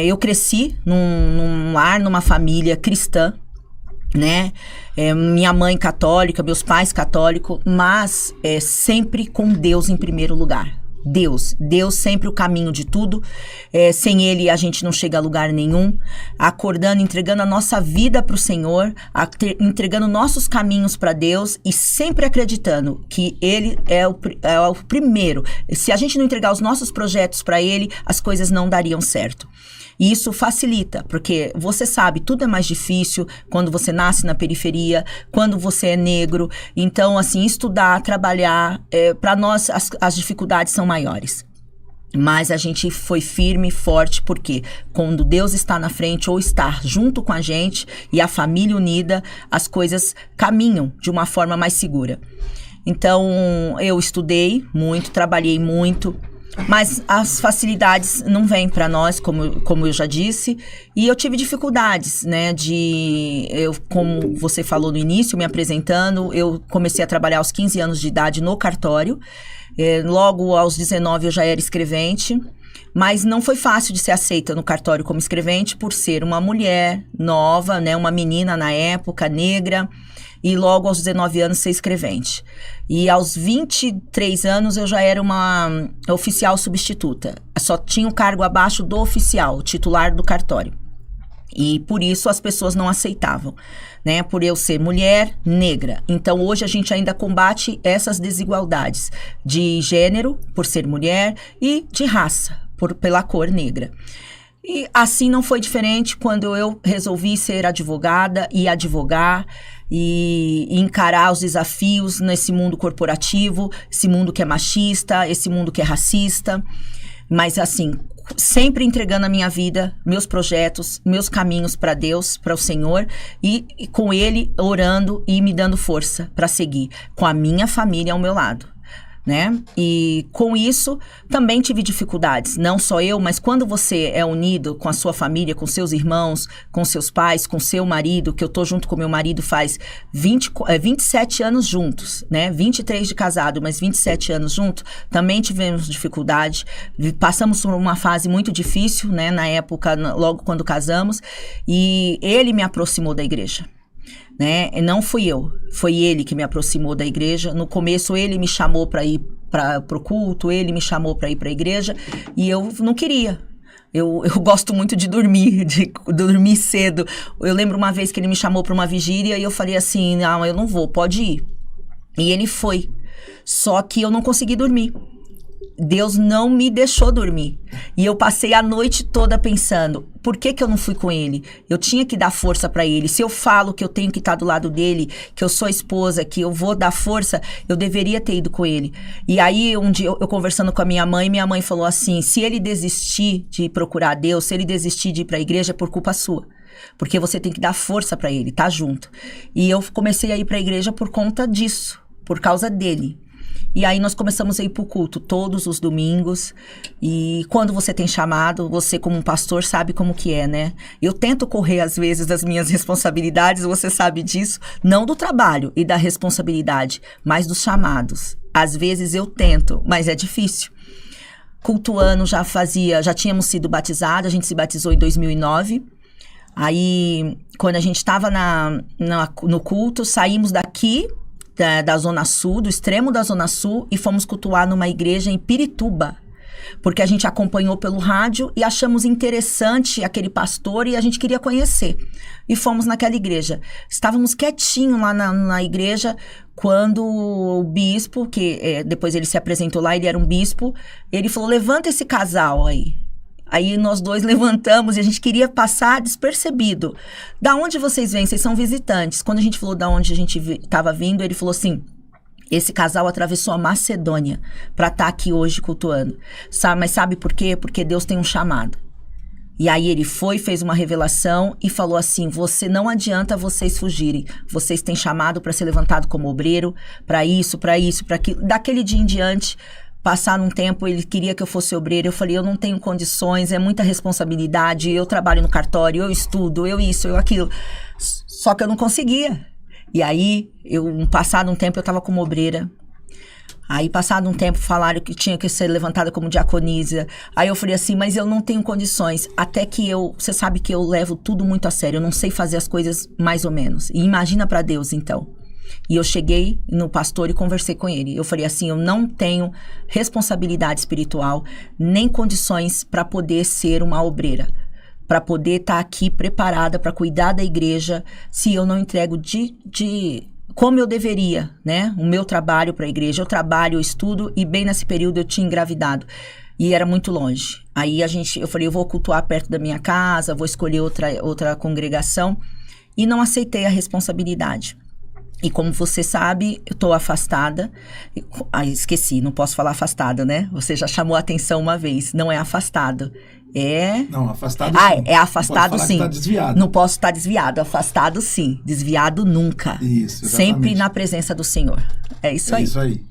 Eu cresci num lar, numa família cristã, né? Minha mãe católica, meus pais católicos, mas sempre com Deus em primeiro lugar. Deus sempre o caminho de tudo. Sem Ele a gente não chega a lugar nenhum. Acordando, entregando a nossa vida para o Senhor, entregando nossos caminhos para Deus e sempre acreditando que Ele é o primeiro. Se a gente não entregar os nossos projetos para Ele, as coisas não dariam certo. E isso facilita, porque você sabe, tudo é mais difícil quando você nasce na periferia, quando você é negro. Então, assim, estudar, trabalhar, para nós as dificuldades são maiores. Mas a gente foi firme e forte, porque quando Deus está na frente ou está junto com a gente e a família unida, as coisas caminham de uma forma mais segura. Então, eu estudei muito, trabalhei muito, mas as facilidades não vêm para nós, como eu já disse, e eu tive dificuldades, né, como você falou no início, me apresentando, eu comecei a trabalhar aos 15 anos de idade no cartório, logo aos 19 eu já era escrevente, mas não foi fácil de ser aceita no cartório como escrevente por ser uma mulher nova, né, uma menina na época, negra, e logo aos 19 anos ser escrevente. E aos 23 anos eu já era uma oficial substituta. Só tinha o cargo abaixo do oficial, titular do cartório. E por isso as pessoas não aceitavam, né? Por eu ser mulher, negra. Então hoje a gente ainda combate essas desigualdades de gênero, por ser mulher, e de raça, pela cor negra. E assim não foi diferente quando eu resolvi ser advogada e advogar e encarar os desafios nesse mundo corporativo, esse mundo que é machista, esse mundo que é racista. Mas assim, sempre entregando a minha vida, meus projetos, meus caminhos para Deus, para o Senhor, e com Ele orando e me dando força para seguir, com a minha família ao meu lado, né? E com isso também tive dificuldades, não só eu, mas quando você é unido com a sua família, com seus irmãos, com seus pais, com seu marido, que eu tô junto com meu marido faz 27 anos juntos, né? 23 de casado, mas 27 anos juntos, também tivemos dificuldade, passamos por uma fase muito difícil, né? Na época, logo quando casamos, e ele me aproximou da igreja. Né? Não fui eu, foi ele que me aproximou da igreja. No começo ele me chamou para ir para o culto, ele me chamou para ir para a igreja e eu não queria. Eu gosto muito de dormir cedo. Eu lembro uma vez que ele me chamou para uma vigília e eu falei assim, não, eu não vou, pode ir. E ele foi, só que eu não consegui dormir. Deus não me deixou dormir. E eu passei a noite toda pensando, por que eu não fui com ele? Eu tinha que dar força para ele. Se eu falo que eu tenho que estar do lado dele, que eu sou esposa, que eu vou dar força, eu deveria ter ido com ele. E aí, um dia, eu conversando com a minha mãe falou assim, se ele desistir de procurar Deus, se ele desistir de ir para a igreja, é por culpa sua. Porque você tem que dar força para ele, tá junto. E eu comecei a ir para a igreja por conta disso, por causa dele. E aí nós começamos a ir pro culto todos os domingos. E quando você tem chamado, você como um pastor sabe como que é, né? Eu tento correr às vezes das minhas responsabilidades, você sabe disso. Não do trabalho e da responsabilidade, mas dos chamados. Às vezes eu tento, mas é difícil. Cultuando já tínhamos sido batizados, a gente se batizou em 2009. Aí, quando a gente estava no culto, saímos daqui da Zona Sul, do extremo da Zona Sul, e fomos cultuar numa igreja em Pirituba, porque a gente acompanhou pelo rádio e achamos interessante aquele pastor e a gente queria conhecer. E fomos naquela igreja. Estávamos quietinhos lá na igreja, quando o bispo, que depois ele se apresentou lá, ele era um bispo, ele falou, levanta esse casal aí. Aí nós dois levantamos e a gente queria passar despercebido. Da onde vocês vêm? Vocês são visitantes. Quando a gente falou da onde a gente estava vindo, ele falou assim, esse casal atravessou a Macedônia para estar aqui hoje cultuando. Mas sabe por quê? Porque Deus tem um chamado. E aí ele fez uma revelação e falou assim, não adianta vocês fugirem. Vocês têm chamado para ser levantado como obreiro, para isso, para aquilo. Daquele dia em diante, passar um tempo, ele queria que eu fosse obreira. Eu falei, eu não tenho condições, é muita responsabilidade. Eu trabalho no cartório, eu estudo, eu isso, eu aquilo. Só que eu não conseguia. E aí, passado um tempo, eu estava como obreira. Aí, passado um tempo, falaram que tinha que ser levantada como diaconisa. Aí eu falei assim, mas eu não tenho condições. Até que você sabe que eu levo tudo muito a sério. Eu não sei fazer as coisas mais ou menos. E imagina para Deus, então. E eu cheguei no pastor e conversei com ele. Eu falei assim, eu não tenho responsabilidade espiritual, nem condições para poder ser uma obreira. Para poder estar aqui preparada para cuidar da igreja, se eu não entrego como eu deveria, né? O meu trabalho para a igreja. Eu trabalho, eu estudo, e bem nesse período eu tinha engravidado. E era muito longe. Aí eu falei, eu vou cultuar perto da minha casa, vou escolher outra congregação. E não aceitei a responsabilidade. E como você sabe, eu estou afastada. Esqueci, não posso falar afastada, né? Você já chamou a atenção uma vez. Não é afastado. Não, afastado sim. É afastado sim. Tá desviado. Não posso estar desviado. Afastado sim. Desviado nunca. Isso, exatamente. Sempre na presença do Senhor. É isso aí. É isso aí.